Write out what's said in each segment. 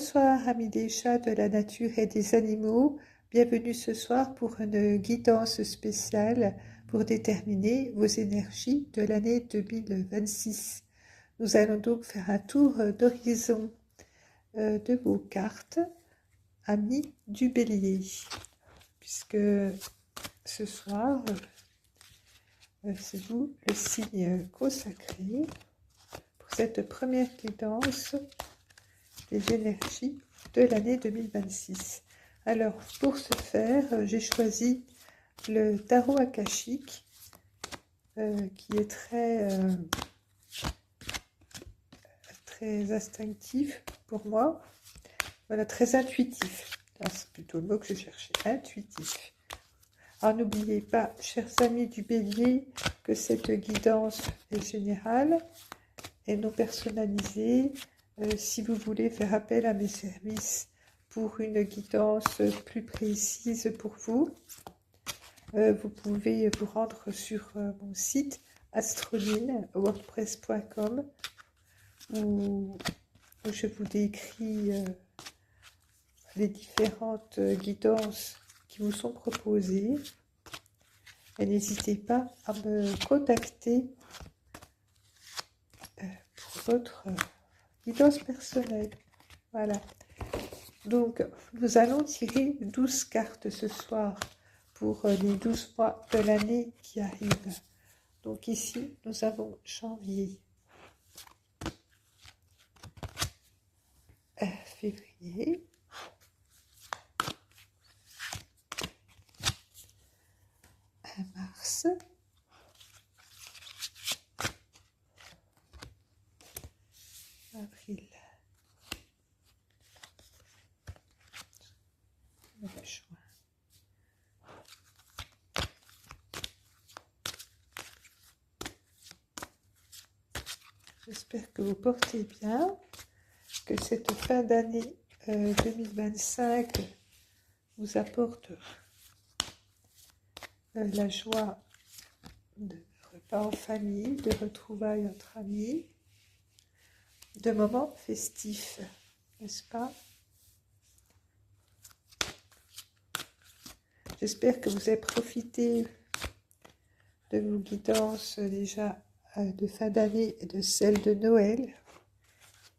Bonsoir amis des chats, de la nature et des animaux. Bienvenue ce soir pour une guidance spéciale pour déterminer vos énergies de l'année 2026. Nous allons donc faire un tour d'horizon de vos cartes, amis du bélier, puisque ce soir, c'est vous le signe consacré pour cette première guidance des énergies de l'année 2026. Alors, pour ce faire, j'ai choisi le tarot akashique, qui est très instinctif pour moi. Voilà, très intuitif. C'est plutôt le mot que je cherchais, intuitif. Alors, n'oubliez pas, chers amis du bélier, que cette guidance est générale et non personnalisée. Si vous voulez faire appel à mes services pour une guidance plus précise pour vous, vous pouvez vous rendre sur mon site astronine.wordpress.com où je vous décris les différentes guidances qui vous sont proposées. Et n'hésitez pas à me contacter pour votre guidance personnelle. Voilà. Donc, nous allons tirer 12 cartes ce soir pour les 12 mois de l'année qui arrivent. Donc ici, nous avons janvier, février, mars, avril, juin, j'espère que vous portez bien, que cette fin d'année 2025 vous apporte la joie de repas en famille, de retrouvailles entre amis, de moments festifs, n'est-ce pas? J'espère que vous avez profité de vos guidances déjà de fin d'année et de celles de Noël,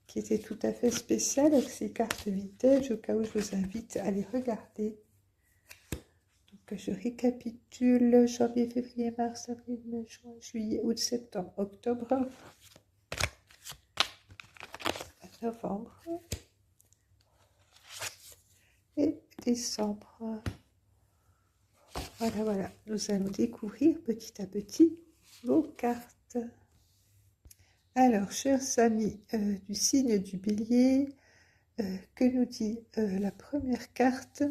qui étaient tout à fait spéciales avec ces cartes vintage, au cas où je vous invite à les regarder. Donc je récapitule: janvier, février, mars, avril, mai, juin, juillet, août, septembre, octobre, novembre et décembre. Voilà, nous allons découvrir petit à petit vos cartes. Alors, chers amis du signe du bélier, que nous dit la première carte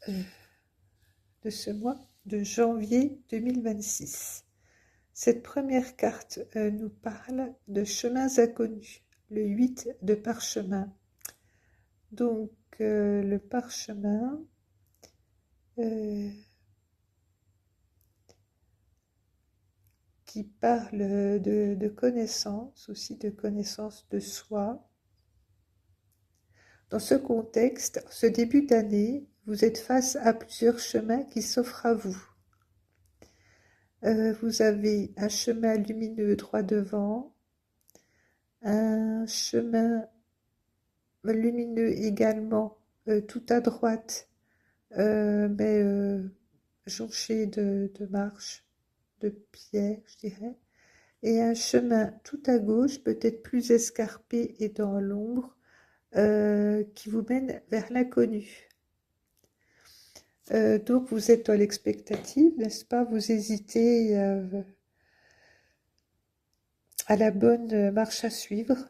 de ce mois de janvier 2026? Cette première carte nous parle de chemins inconnus, le 8 de parchemin. Donc, le parchemin, qui parle de connaissance, aussi de connaissance de soi. Dans ce contexte, ce début d'année, vous êtes face à plusieurs chemins qui s'offrent à vous. Vous avez un chemin lumineux droit devant, un chemin lumineux également tout à droite, mais jonché de marches, de pierres, je dirais, et un chemin tout à gauche, peut-être plus escarpé et dans l'ombre, qui vous mène vers l'inconnu. Donc vous êtes dans l'expectative, n'est-ce pas? Vous hésitez à la bonne marche à suivre.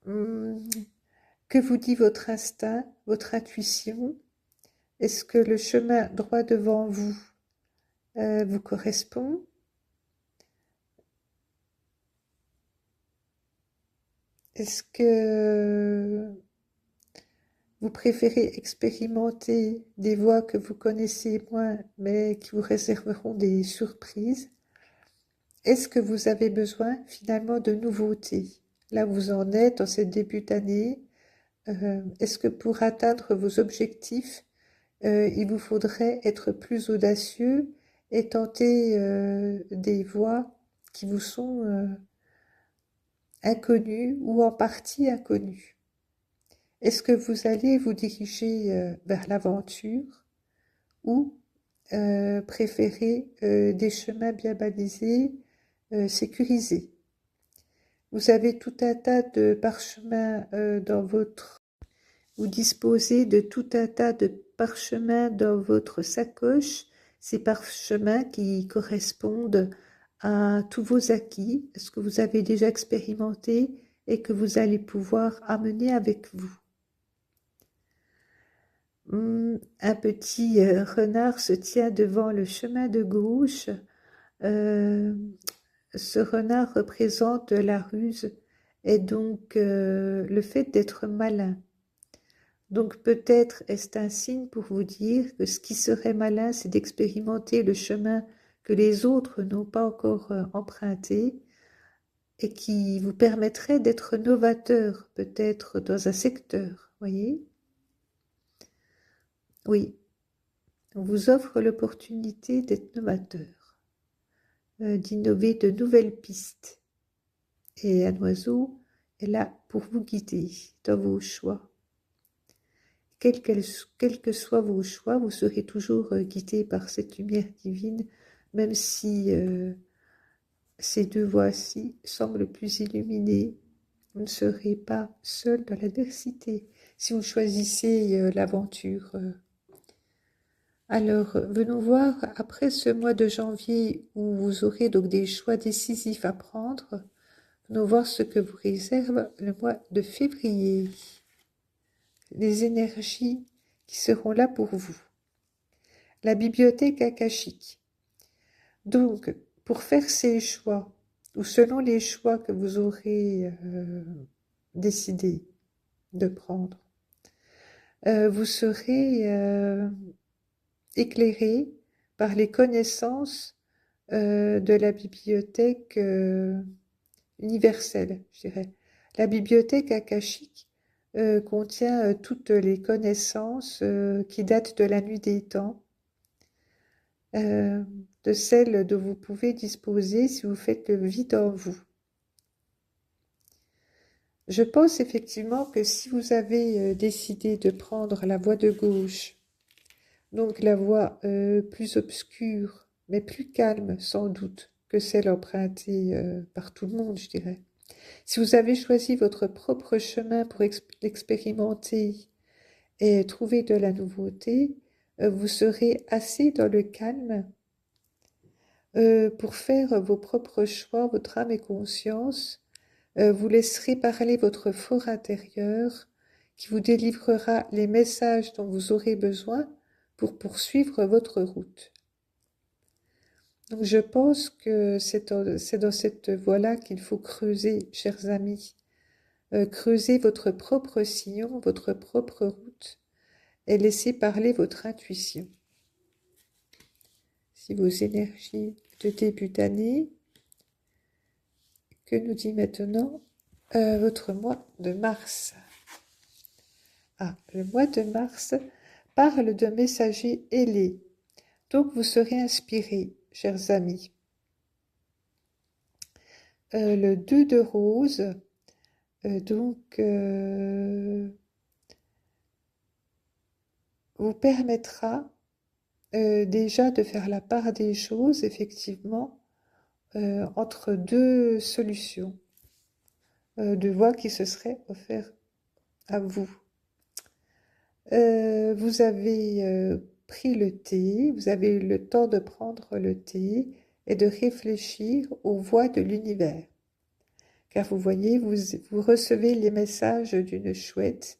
Que vous dit votre instinct, votre intuition? Est-ce que le chemin droit devant vous vous correspond? Est-ce que vous préférez expérimenter des voies que vous connaissez moins, mais qui vous réserveront des surprises? Est-ce que vous avez besoin finalement de nouveautés? Là, vous en êtes en ce début d'année. Est-ce que pour atteindre vos objectifs, il vous faudrait être plus audacieux et tenter des voies qui vous sont inconnues ou en partie inconnues? Est-ce que vous allez vous diriger vers l'aventure ou préférer des chemins bien balisés, sécurisés? Vous avez tout un tas de parchemins vous disposez de tout un tas de parchemins dans votre sacoche, ces parchemins qui correspondent à tous vos acquis, ce que vous avez déjà expérimenté et que vous allez pouvoir amener avec vous. Un petit renard se tient devant le chemin de gauche. Euh, Ce renard représente la ruse et donc le fait d'être malin. Donc peut-être est-ce un signe pour vous dire que ce qui serait malin, c'est d'expérimenter le chemin que les autres n'ont pas encore emprunté et qui vous permettrait d'être novateur, peut-être dans un secteur, voyez? Oui, on vous offre l'opportunité d'être novateur, d'innover de nouvelles pistes. Et un oiseau est là pour vous guider dans vos choix. Quels que soient vos choix, vous serez toujours guidé par cette lumière divine, même si ces deux voies-ci semblent plus illuminées. Vous ne serez pas seul dans l'adversité si vous choisissez l'aventure. Alors, venons voir, après ce mois de janvier où vous aurez donc des choix décisifs à prendre, venons voir ce que vous réserve le mois de février. Les énergies qui seront là pour vous. La bibliothèque akashique. Donc, pour faire ces choix, ou selon les choix que vous aurez décidé de prendre, vous serez éclairé par les connaissances de la bibliothèque universelle, je dirais. La bibliothèque akashique contient toutes les connaissances qui datent de la nuit des temps, de celles dont vous pouvez disposer si vous faites le vide en vous. Je pense effectivement que si vous avez décidé de prendre la voie de gauche, donc la voie plus obscure, mais plus calme sans doute que celle empruntée par tout le monde, je dirais. Si vous avez choisi votre propre chemin pour l'expérimenter et trouver de la nouveauté, vous serez assez dans le calme pour faire vos propres choix, votre âme et conscience. Vous laisserez parler votre fort intérieur qui vous délivrera les messages dont vous aurez besoin pour poursuivre votre route. Donc je pense que c'est dans cette voie-là qu'il faut creuser, chers amis. Creusez votre propre sillon, votre propre route et laissez parler votre intuition. Si vos énergies de début d'année, que nous dit maintenant votre mois de mars? Le mois de mars parle de messagers ailés. Donc vous serez inspirés, chers amis. Le 2 de rose, vous permettra déjà de faire la part des choses, effectivement, entre deux solutions, de voies qui se seraient offertes à vous. Vous avez pris le thé, vous avez eu le temps de prendre le thé et de réfléchir aux voies de l'univers. Car vous voyez, vous recevez les messages d'une chouette,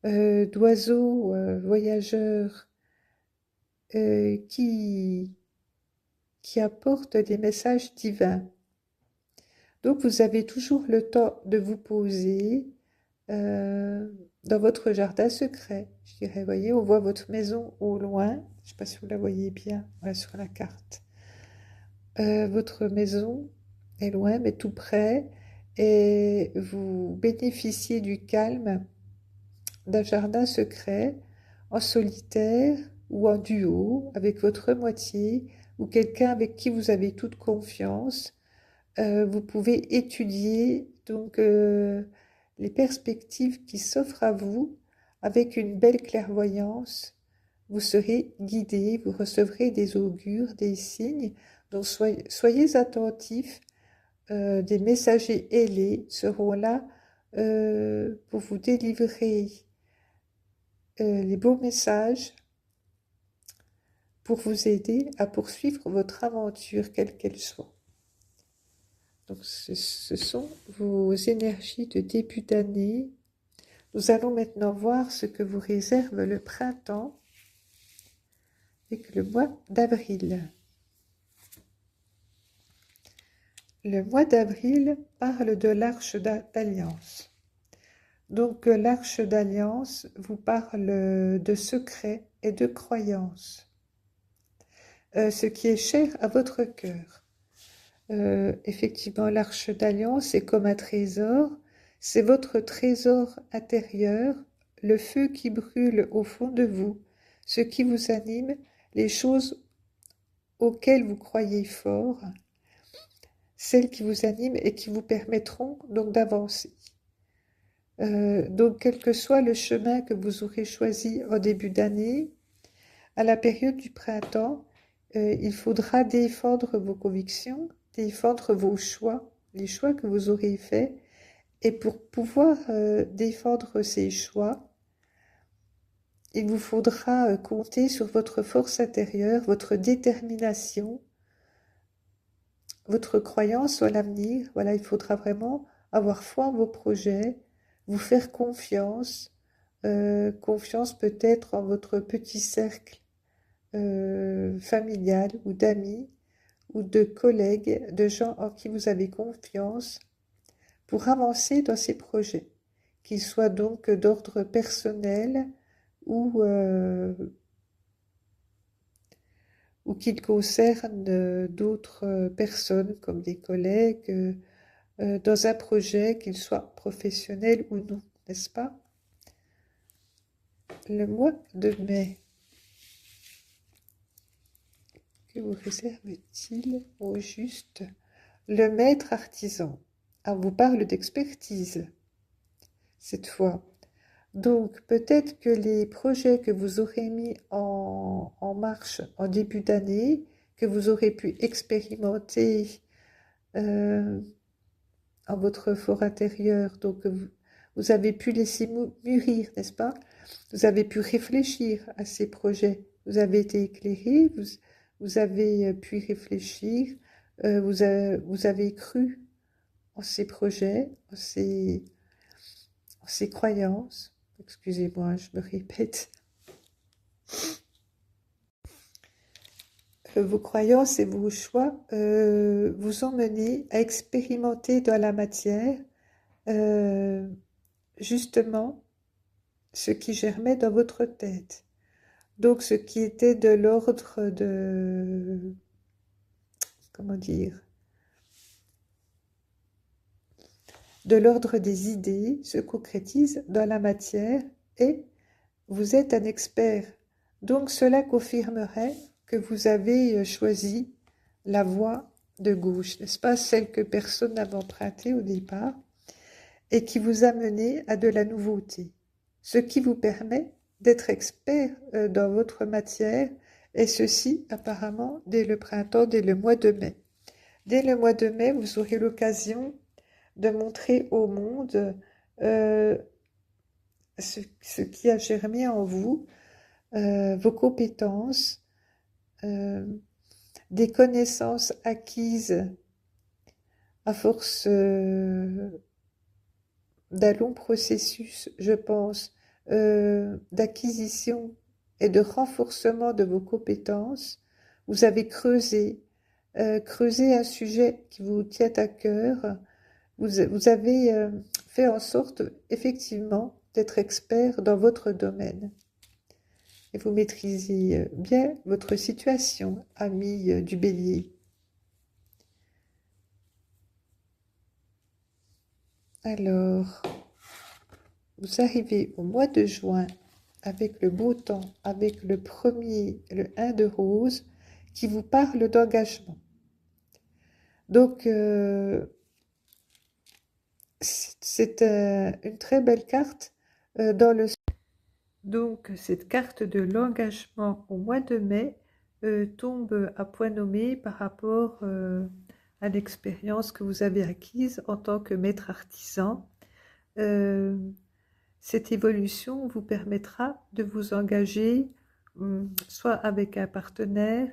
d'oiseaux voyageurs qui apportent des messages divins. Donc vous avez toujours le temps de vous poser dans votre jardin secret, je dirais. Voyez, on voit votre maison au loin. Je ne sais pas si vous la voyez bien sur la carte. Votre maison est loin, mais tout près, et vous bénéficiez du calme d'un jardin secret, en solitaire ou en duo, avec votre moitié ou quelqu'un avec qui vous avez toute confiance. Vous pouvez étudier donc les perspectives qui s'offrent à vous avec une belle clairvoyance. Vous serez guidé, vous recevrez des augures, des signes. Donc soyez attentifs. Des messagers ailés seront là pour vous délivrer les beaux messages pour vous aider à poursuivre votre aventure, quelle qu'elle soit. Donc, ce sont vos énergies de début d'année. Nous allons maintenant voir ce que vous réserve le printemps avec le mois d'avril. Le mois d'avril parle de l'Arche d'Alliance. Donc, l'Arche d'Alliance vous parle de secrets et de croyances, ce qui est cher à votre cœur. Effectivement, l'Arche d'Alliance est comme un trésor. C'est votre trésor intérieur, le feu qui brûle au fond de vous, ce qui vous anime, les choses auxquelles vous croyez fort, celles qui vous animent et qui vous permettront donc d'avancer. Donc, quel que soit le chemin que vous aurez choisi en début d'année, à la période du printemps, il faudra défendre vos convictions, défendre vos choix, les choix que vous aurez faits. Et pour pouvoir défendre ces choix, il vous faudra compter sur votre force intérieure, votre détermination, votre croyance en l'avenir. Voilà, il faudra vraiment avoir foi en vos projets, vous faire confiance, confiance peut-être en votre petit cercle familial ou d'amis ou de collègues, de gens en qui vous avez confiance pour avancer dans ces projets, qu'ils soient donc d'ordre personnel ou qu'ils concernent d'autres personnes comme des collègues, dans un projet, qu'il soit professionnel ou non, n'est-ce pas? Le mois de mai, que vous réserve-t-il au juste? Le maître artisan. On vous parle d'expertise, cette fois. Donc, peut-être que les projets que vous aurez mis en marche en début d'année, que vous aurez pu expérimenter en votre fort intérieur, donc vous avez pu laisser mûrir, n'est-ce pas? Vous avez pu réfléchir à ces projets. Vous avez été éclairé, vous avez pu réfléchir, vous avez cru en ces projets, en ces croyances. Excusez-moi, je me répète. Vos croyances et vos choix vous ont mené à expérimenter dans la matière justement ce qui germait dans votre tête. Donc ce qui était de l'ordre de... comment dire? De l'ordre des idées se concrétise dans la matière et vous êtes un expert. Donc cela confirmerait que vous avez choisi la voie de gauche, n'est-ce pas? Celle que personne n'avait empruntée au départ et qui vous a mené à de la nouveauté. Ce qui vous permet d'être expert dans votre matière et ceci apparemment dès le printemps, dès le mois de mai. Dès le mois de mai, vous aurez l'occasion de montrer au monde ce qui a germé en vous, vos compétences, des connaissances acquises à force d'un long processus, je pense, d'acquisition et de renforcement de vos compétences. Vous avez creusé un sujet qui vous tient à cœur. Vous avez fait en sorte, effectivement, d'être expert dans votre domaine. Et vous maîtrisez bien votre situation, ami du Bélier. Alors, vous arrivez au mois de juin avec le beau temps, avec le 1 de rose, qui vous parle d'engagement. Donc, c'est une très belle carte dans le... Donc, cette carte de l'engagement au mois de mai tombe à point nommé par rapport à l'expérience que vous avez acquise en tant que maître artisan. Cette évolution vous permettra de vous engager soit avec un partenaire,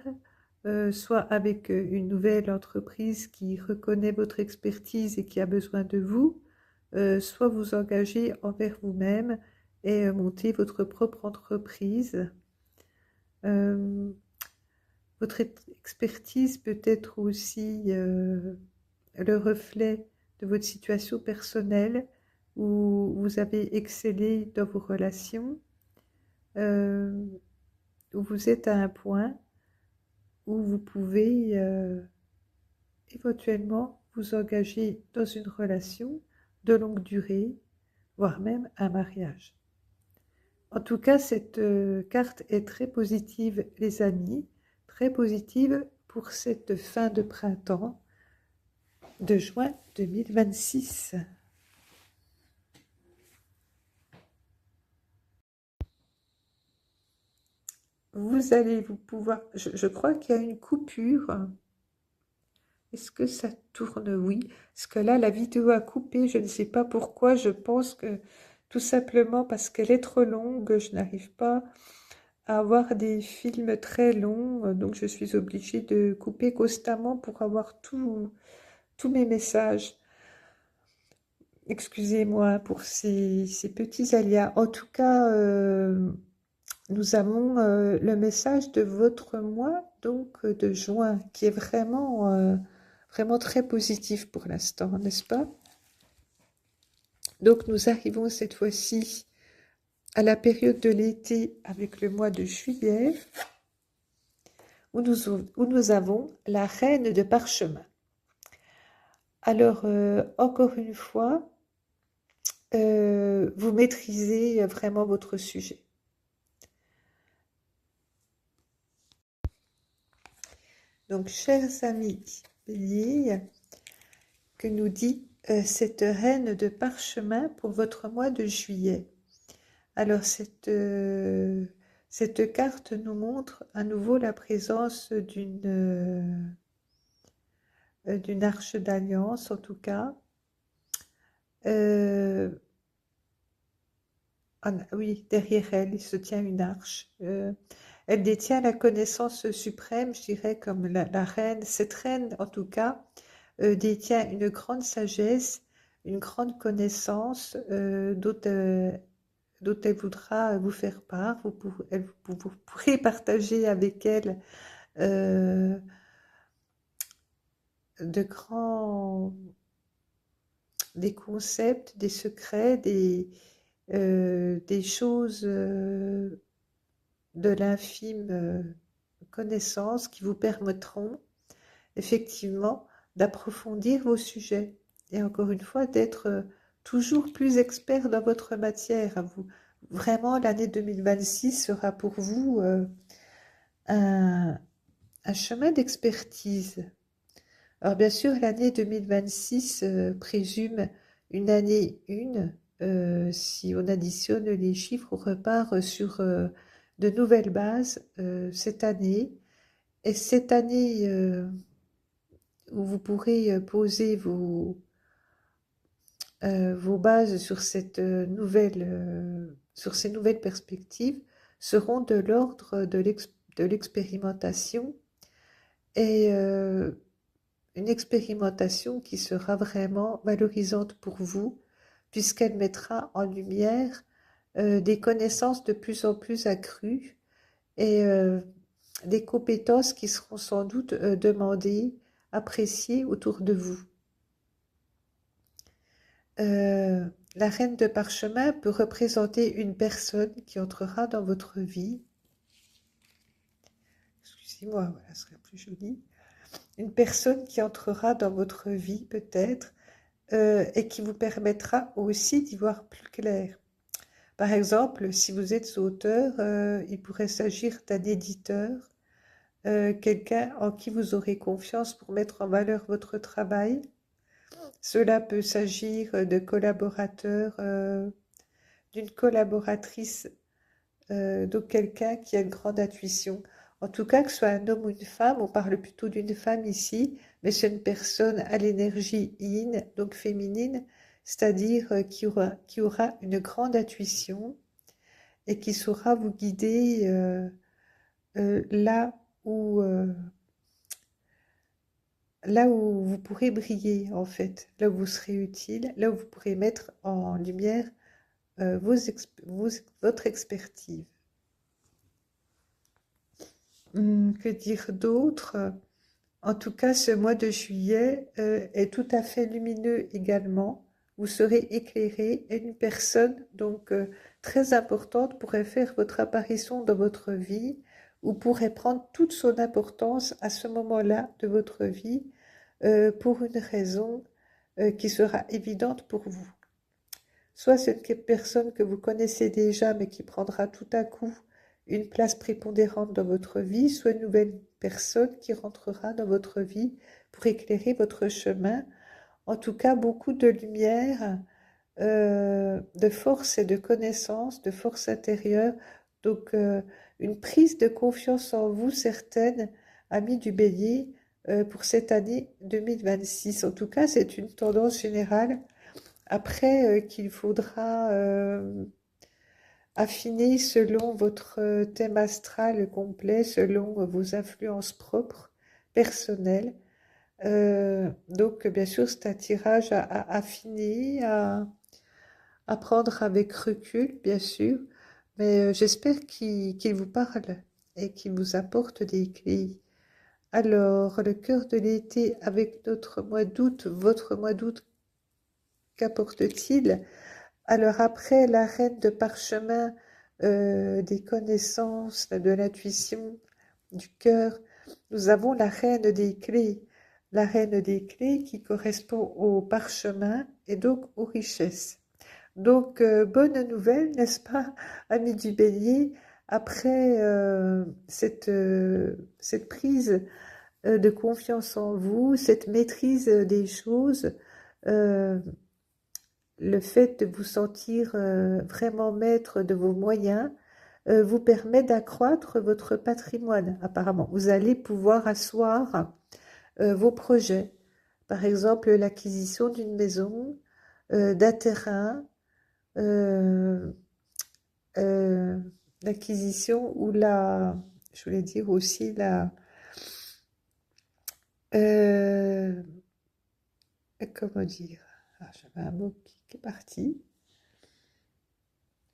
soit avec une nouvelle entreprise qui reconnaît votre expertise et qui a besoin de vous, soit vous engager envers vous-même et monter votre propre entreprise. Votre expertise peut être aussi le reflet de votre situation personnelle où vous avez excellé dans vos relations, où vous êtes à un point où vous pouvez éventuellement vous engager dans une relation de longue durée, voire même un mariage. En tout cas, cette carte est très positive, les amis, très positive pour cette fin de printemps de juin 2026. Vous allez vous pouvoir... Je crois qu'il y a une coupure. Est-ce que ça tourne? Oui. Parce que là, la vidéo a coupé. Je ne sais pas pourquoi. Je pense que tout simplement parce qu'elle est trop longue. Je n'arrive pas à avoir des films très longs. Donc, je suis obligée de couper constamment pour avoir tous mes messages. Excusez-moi pour ces petits aléas. En tout cas, nous avons le message de votre mois, donc de juin, qui est vraiment, vraiment très positif pour l'instant, n'est-ce pas? Donc nous arrivons cette fois-ci à la période de l'été avec le mois de juillet, où nous avons la reine de parchemin. Alors, encore une fois, vous maîtrisez vraiment votre sujet. Donc, chers amis béliers, que nous dit cette reine de parchemin pour votre mois de juillet? Alors, cette carte nous montre à nouveau la présence d'une arche d'alliance, en tout cas. Oui, derrière elle, il se tient une arche. Elle détient la connaissance suprême, je dirais, comme la reine. Cette reine, en tout cas, détient une grande sagesse, une grande connaissance dont elle voudra vous faire part. Vous pourrez partager avec elle des concepts, des secrets, des choses de l'infime connaissance qui vous permettront effectivement d'approfondir vos sujets et encore une fois d'être toujours plus expert dans votre matière. Vraiment, l'année 2026 sera pour vous un chemin d'expertise. Alors bien sûr, l'année 2026 présume une année 1. Si on additionne les chiffres, on repart sur de nouvelles bases cette année. Et cette année où vous pourrez poser vos bases sur sur ces nouvelles perspectives seront de l'ordre de l'expérimentation et une expérimentation qui sera vraiment valorisante pour vous puisqu'elle mettra en lumière des connaissances de plus en plus accrues et des compétences qui seront sans doute demandées, appréciées autour de vous. La reine de parchemin peut représenter une personne qui entrera dans votre vie. Excusez-moi, voilà, ce serait plus joli. Une personne qui entrera dans votre vie peut-être et qui vous permettra aussi d'y voir plus clair. Par exemple, si vous êtes auteur, il pourrait s'agir d'un éditeur, quelqu'un en qui vous aurez confiance pour mettre en valeur votre travail. Cela peut s'agir de collaborateurs, d'une collaboratrice, donc quelqu'un qui a une grande intuition. En tout cas, que ce soit un homme ou une femme, on parle plutôt d'une femme ici, mais c'est une personne à l'énergie yin, donc féminine, c'est-à-dire qui aura une grande intuition et qui saura vous guider là où, là où vous pourrez briller, en fait, là où vous serez utile, là où vous pourrez mettre en lumière votre expertise. Que dire d'autre? En tout cas, ce mois de juillet est tout à fait lumineux également. Vous serez éclairé et une personne donc très importante pourrait faire votre apparition dans votre vie ou pourrait prendre toute son importance à ce moment-là de votre vie pour une raison qui sera évidente pour vous. Soit c'est une personne que vous connaissez déjà mais qui prendra tout à coup une place prépondérante dans votre vie, soit une nouvelle personne qui rentrera dans votre vie pour éclairer votre chemin. En tout cas, beaucoup de lumière, de force et de connaissance, de force intérieure. Donc, une prise de confiance en vous certaine, amis du Bélier, pour cette année 2026. En tout cas, c'est une tendance générale. Après, qu'il faudra affiner selon votre thème astral complet, selon vos influences propres, personnelles. Donc, bien sûr, c'est un tirage à affiner, à prendre avec recul, bien sûr, mais j'espère qu'il vous parle et qu'il vous apporte des clés. Alors, le cœur de l'été avec notre mois d'août, votre mois d'août, qu'apporte-t-il? Alors après la reine de parchemin des connaissances, de l'intuition, du cœur, nous avons la reine des clés. La reine des clés qui correspond au parchemin et donc aux richesses. Donc, bonne nouvelle, n'est-ce pas, amis du Bélier, après cette prise de confiance en vous, cette maîtrise des choses, euh, le fait de vous sentir vraiment maître de vos moyens vous permet d'accroître votre patrimoine, apparemment. Vous allez pouvoir asseoir vos projets, par exemple l'acquisition d'une maison, d'un terrain, euh, euh, l'acquisition ou je voulais dire aussi euh, comment dire, ah, j'avais un mot qui est parti.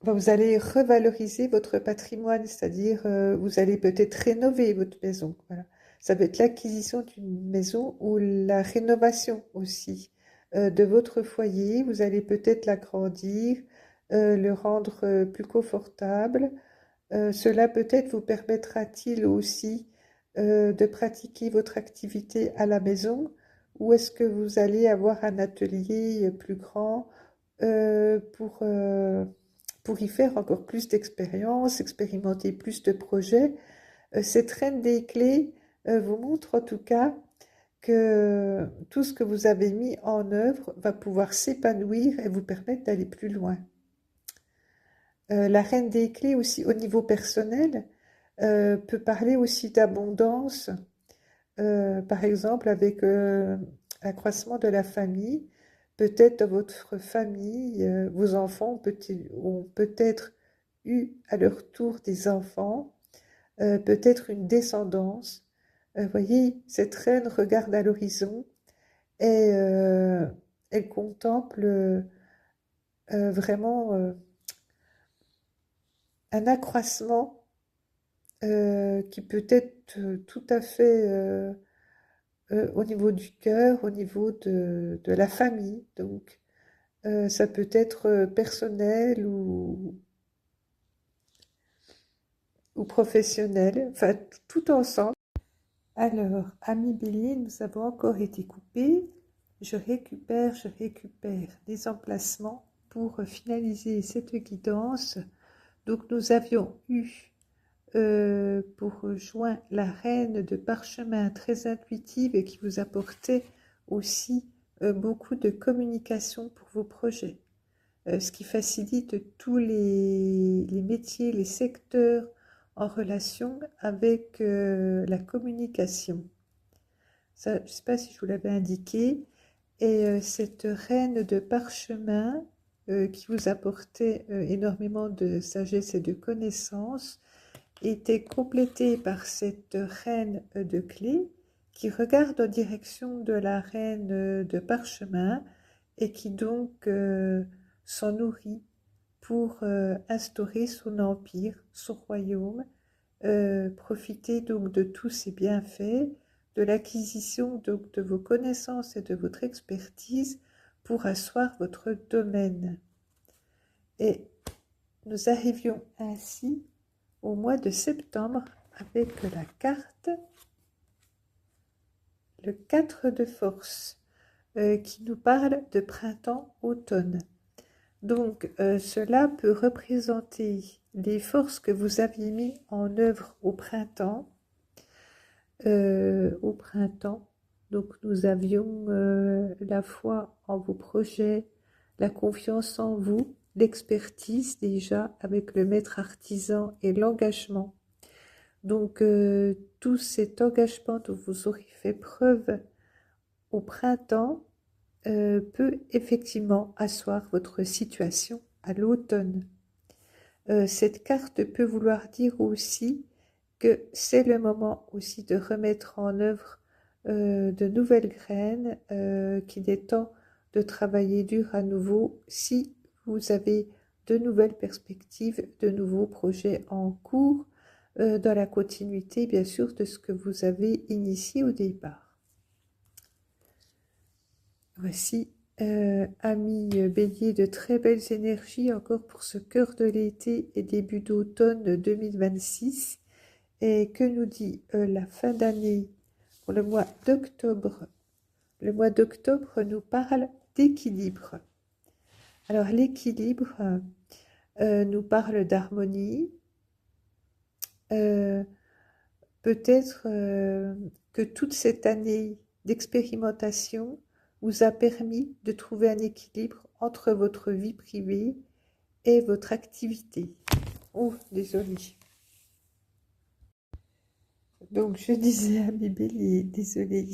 Enfin, vous allez revaloriser votre patrimoine, c'est-à-dire vous allez peut-être rénover votre maison. Voilà. Ça peut être l'acquisition d'une maison ou la rénovation aussi de votre foyer. Vous allez peut-être l'agrandir, le rendre plus confortable. Cela peut-être vous permettra-t-il aussi de pratiquer votre activité à la maison ou est-ce que vous allez avoir un atelier plus grand euh, pour, euh, pour y faire encore plus d'expériences, expérimenter plus de projets? Cette reine des clés vous montre en tout cas que tout ce que vous avez mis en œuvre va pouvoir s'épanouir et vous permettre d'aller plus loin. La reine des clés aussi au niveau personnel peut parler aussi d'abondance, par exemple avec l'accroissement de la famille. Peut-être dans votre famille, vos enfants ont peut-être eu à leur tour des enfants, peut-être une descendance. Voyez, cette reine regarde à l'horizon et elle contemple vraiment un accroissement qui peut être tout à fait au niveau du cœur, au niveau de la famille. Donc, ça peut être personnel ou professionnel, enfin tout ensemble. Alors, ami Bélier, nous avons encore été coupés. Je récupère des emplacements pour finaliser cette guidance, donc nous avions eu pour juin la reine de parchemin très intuitive et qui vous apportait aussi beaucoup de communication pour vos projets, ce qui facilite tous les métiers, les secteurs en relation avec la communication. Ça, je ne sais pas si je vous l'avais indiqué. Et cette reine de parchemin qui vous apportait énormément de sagesse et de connaissances était complétée par cette reine de clé qui regarde en direction de la reine de parchemin et qui donc s'en nourrit pour instaurer son empire, son royaume, profiter donc de tous ses bienfaits, de l'acquisition donc de vos connaissances et de votre expertise pour asseoir votre domaine. Et nous arrivions ainsi au mois de septembre avec la carte, le 4 de force, qui nous parle de printemps-automne. Donc, cela peut représenter les forces que vous aviez mis en œuvre au printemps. Donc nous avions la foi en vos projets, la confiance en vous, l'expertise déjà avec le maître artisan et l'engagement. Donc tout cet engagement dont vous aurez fait preuve au printemps peut effectivement asseoir votre situation à l'automne. Cette carte peut vouloir dire aussi que c'est le moment aussi de remettre en œuvre de nouvelles graines, qu'il est temps de travailler dur à nouveau si vous avez de nouvelles perspectives, de nouveaux projets en cours, dans la continuité bien sûr de ce que vous avez initié au départ. Voici, amis bélier, de très belles énergies encore pour ce cœur de l'été et début d'automne 2026. Et que nous dit la fin d'année pour le mois d'octobre? Le mois d'octobre nous parle d'équilibre. Alors l'équilibre nous parle d'harmonie. Peut-être que toute cette année d'expérimentation vous a permis de trouver un équilibre entre votre vie privée et votre activité. Oh, désolé. Donc, je disais à mes béliers, désolé,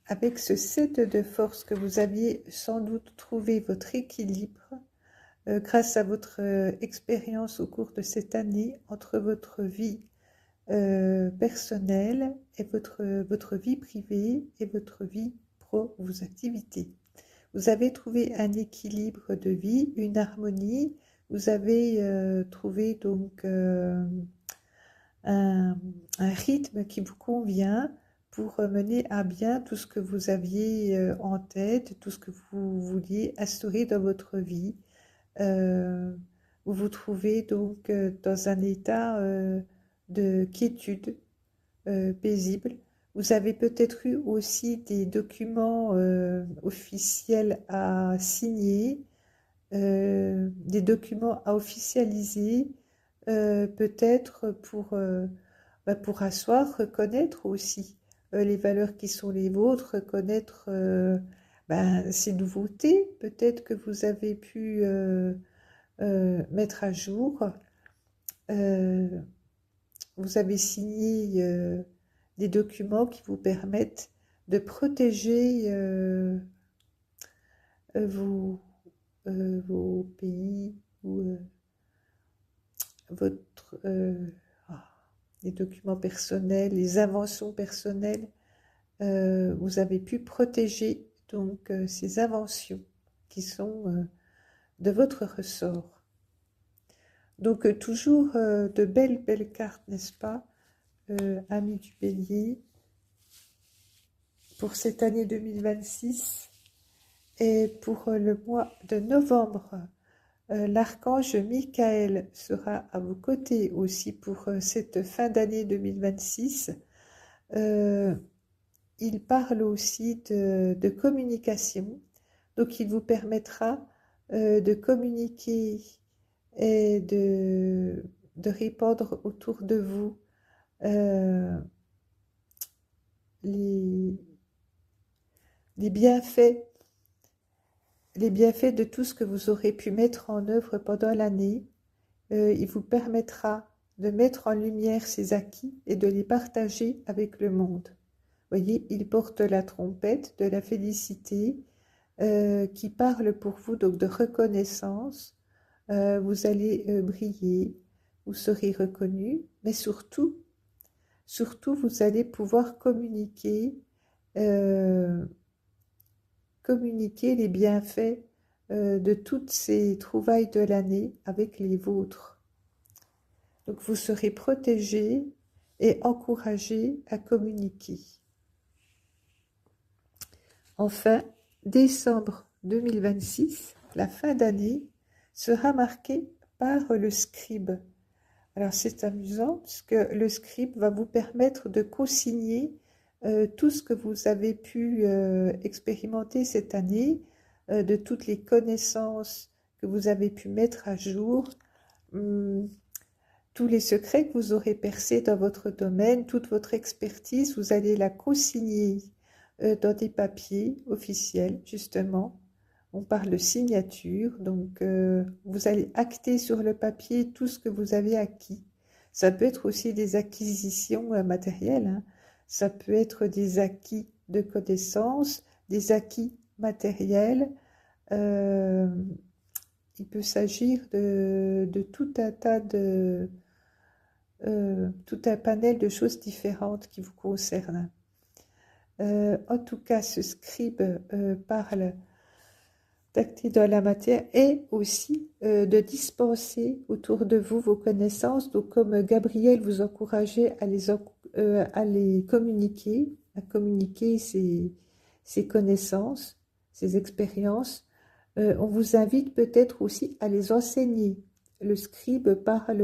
avec ce 7 de force que vous aviez sans doute trouvé votre équilibre grâce à votre expérience au cours de cette année entre votre vie personnelle et votre vie privée et votre vie pro, vos activités. Vous avez trouvé un équilibre de vie, une harmonie, vous avez trouvé donc un rythme qui vous convient pour mener à bien tout ce que vous aviez en tête, tout ce que vous vouliez instaurer dans votre vie. Vous vous trouvez donc dans un état de quiétude paisible. Vous avez peut-être eu aussi des documents officiels à signer, des documents à officialiser, peut-être pour asseoir, reconnaître aussi les valeurs qui sont les vôtres, reconnaître ces nouveautés, peut-être que vous avez pu mettre à jour. Vous avez signé des documents qui vous permettent de protéger vos pays ou les documents personnels, les inventions personnelles. Vous avez pu protéger donc ces inventions qui sont de votre ressort. Donc toujours de belles cartes, n'est-ce pas, amis du bélier, pour cette année 2026. Et pour le mois de novembre, l'archange Michael sera à vos côtés aussi pour cette fin d'année 2026. Il parle aussi de communication, donc il vous permettra de communiquer et de répandre autour de vous euh, les, les bienfaits, les bienfaits de tout ce que vous aurez pu mettre en œuvre pendant l'année. Il vous permettra de mettre en lumière ces acquis et de les partager avec le monde. Voyez, il porte la trompette de la félicité qui parle pour vous donc de reconnaissance. Vous allez briller, vous serez reconnu, mais surtout, vous allez pouvoir euh, communiquer les bienfaits de toutes ces trouvailles de l'année avec les vôtres. Donc vous serez protégé et encouragé à communiquer. Enfin, décembre 2026, la fin d'année, sera marquée par le scribe. Alors c'est amusant parce que le scribe va vous permettre de consigner tout ce que vous avez pu expérimenter cette année, de toutes les connaissances que vous avez pu mettre à jour, hum, tous les secrets que vous aurez percés dans votre domaine, toute votre expertise, vous allez la consigner dans des papiers officiels, justement. On parle de signature, donc vous allez acter sur le papier tout ce que vous avez acquis. Ça peut être aussi des acquisitions matérielles, hein. Ça peut être des acquis de connaissances, des acquis matériels. Euh, il peut s'agir de tout un tas tout un panel de choses différentes qui vous concernent. En tout cas, ce scribe parle d'acter dans la matière et aussi de dispenser autour de vous vos connaissances. Donc, comme Gabriel vous encourageait à les communiquer, à communiquer ses connaissances, ses expériences, on vous invite peut-être aussi à les enseigner. Le scribe parle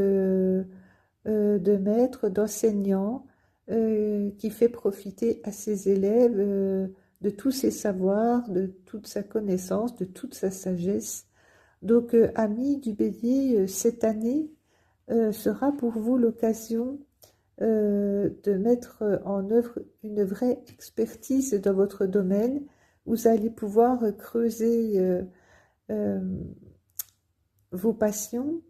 de maître, d'enseignant, qui fait profiter à ses élèves de tous ses savoirs, de toute sa connaissance, de toute sa sagesse. Donc, amis du Bélier, cette année sera pour vous l'occasion de mettre en œuvre une vraie expertise dans votre domaine. Vous allez pouvoir creuser euh, vos passions,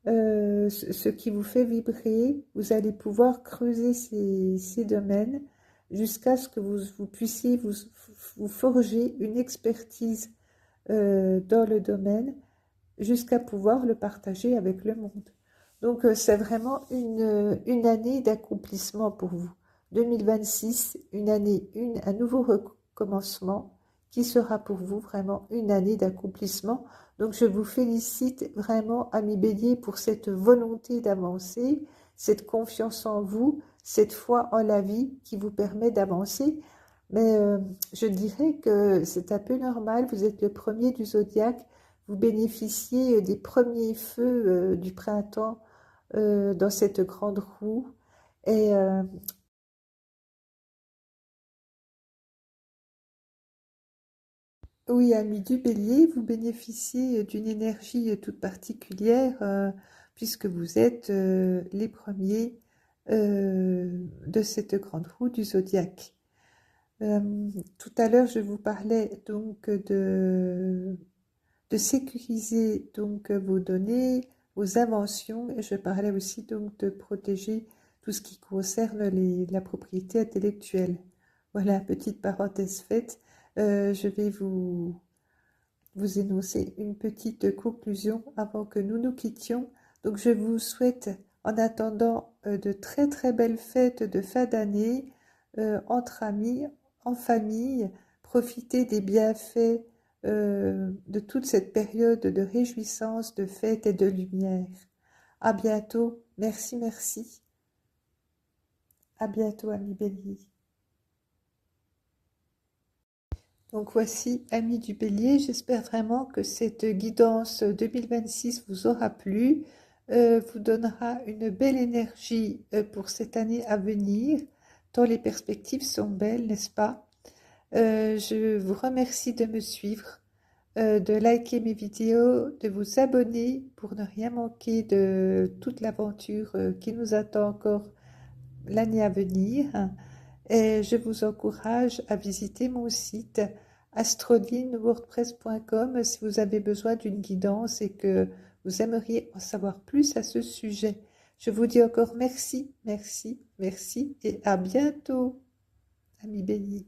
ce qui vous fait vibrer. Vous allez pouvoir creuser ces domaines jusqu'à ce que vous puissiez vous forger une expertise dans le domaine, jusqu'à pouvoir le partager avec le monde. Donc c'est vraiment une année d'accomplissement pour vous. 2026, une année, un nouveau recommencement qui sera pour vous vraiment une année d'accomplissement. Donc je vous félicite vraiment, amis Bélier, pour cette volonté d'avancer, cette confiance en vous, cette foi en la vie qui vous permet d'avancer. Mais je dirais que c'est un peu normal, vous êtes le premier du zodiaque, vous bénéficiez des premiers feux du printemps dans cette grande roue. Et oui, amis du Bélier, vous bénéficiez d'une énergie toute particulière puisque vous êtes les premiers de cette grande roue du zodiaque. Tout à l'heure, je vous parlais donc de sécuriser donc vos données, vos inventions, et je parlais aussi donc de protéger tout ce qui concerne la propriété intellectuelle. Voilà, petite parenthèse faite. Je vais vous énoncer une petite conclusion avant que nous nous quittions. Donc je vous souhaite en attendant de très très belles fêtes de fin d'année entre amis, en famille. Profitez des bienfaits de toute cette période de réjouissance, de fête et de lumière. À bientôt. Merci, merci. À bientôt, amis Bélier. Donc voici, amis du Bélier, j'espère vraiment que cette guidance 2026 vous aura plu, vous donnera une belle énergie pour cette année à venir, tant les perspectives sont belles, n'est-ce pas? Je vous remercie de me suivre. de liker mes vidéos, de vous abonner pour ne rien manquer de toute l'aventure qui nous attend encore l'année à venir. Et je vous encourage à visiter mon site astrolinewordpress.com si vous avez besoin d'une guidance et que vous aimeriez en savoir plus à ce sujet. Je vous dis encore merci, merci, merci et à bientôt, amis bénis.